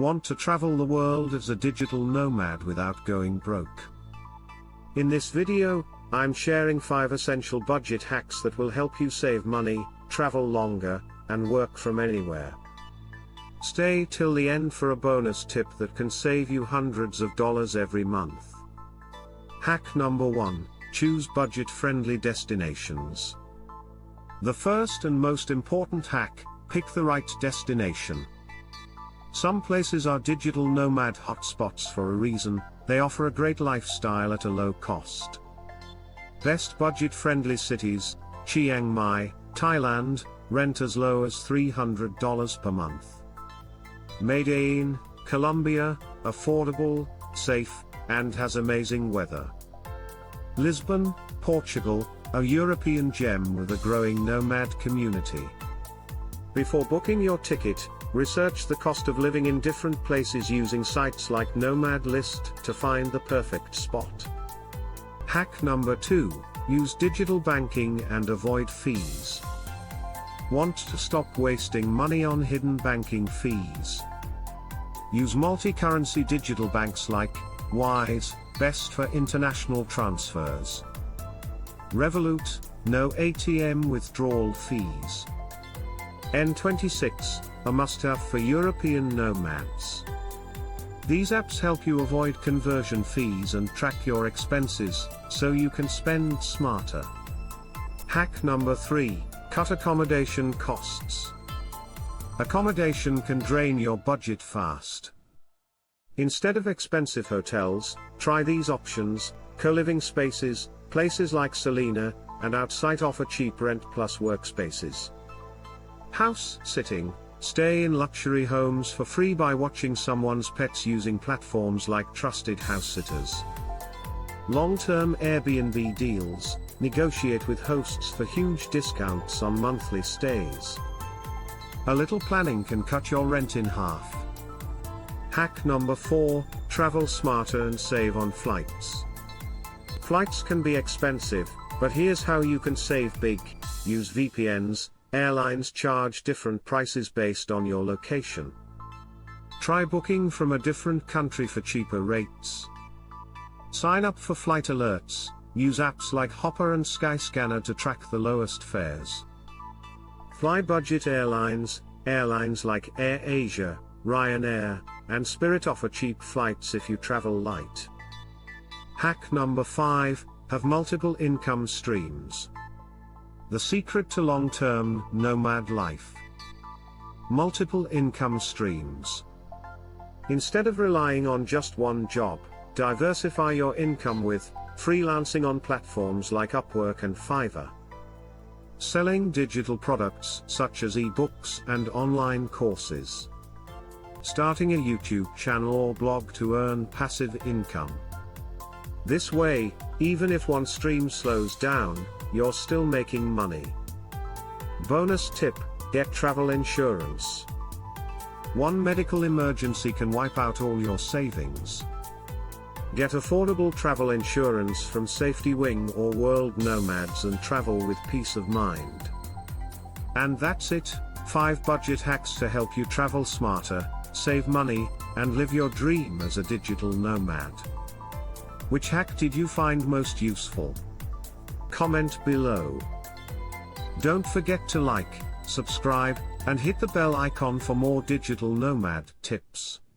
Want to travel the world as a digital nomad without going broke? In this video, I'm sharing 5 essential budget hacks that will help you save money, travel longer, and work from anywhere. Stay till the end for a bonus tip that can save you hundreds of dollars every month. Hack number 1, choose budget-friendly destinations. The first and most important hack, pick the right destination. Some places are digital nomad hotspots for a reason. They offer a great lifestyle at a low cost. Best budget-friendly cities: Chiang Mai, Thailand, rent as low as $300 per month. Medellin, Colombia, affordable, safe, and has amazing weather. Lisbon, Portugal, a European gem with a growing nomad community. Before booking your ticket, research the cost of living in different places using sites like Nomad List to find the perfect spot. Hack number 2, use digital banking and avoid fees. Want to stop wasting money on hidden banking fees? Use multi-currency digital banks like Wise, best for international transfers. Revolut, no ATM withdrawal fees. N26, a must-have for European nomads. These apps help you avoid conversion fees and track your expenses, so you can spend smarter. Hack number 3, cut accommodation costs. Accommodation can drain your budget fast. Instead of expensive hotels, try these options: co-living spaces, places like Selena, and Outsite offer cheap rent plus workspaces. House sitting, stay in luxury homes for free by watching someone's pets using platforms like trusted house sitters. Long-term Airbnb deals, negotiate with hosts for huge discounts on monthly stays. A little planning can cut your rent in half. Hack number 4, travel smarter and save on flights. Flights can be expensive, but here's how you can save big: use VPNs. Airlines charge different prices based on your location. Try booking from a different country for cheaper rates. Sign up for flight alerts, use apps like Hopper and Skyscanner to track the lowest fares. Fly budget airlines like AirAsia, Ryanair, and Spirit offer cheap flights if you travel light. Hack number 5, have multiple income streams. The secret to long-term nomad life: multiple income streams. Instead of relying on just one job, diversify your income with freelancing on platforms like Upwork and Fiverr. Selling digital products such as e-books and online courses. Starting a YouTube channel or blog to earn passive income. This way, even if one stream slows down, you're still making money. Bonus tip: get travel insurance. One medical emergency can wipe out all your savings. Get affordable travel insurance from Safety Wing or World Nomads and travel with peace of mind. And that's it, 5 budget hacks to help you travel smarter, save money, and live your dream as a digital nomad. Which hack did you find most useful? Comment below. Don't forget to like, subscribe, and hit the bell icon for more digital nomad tips.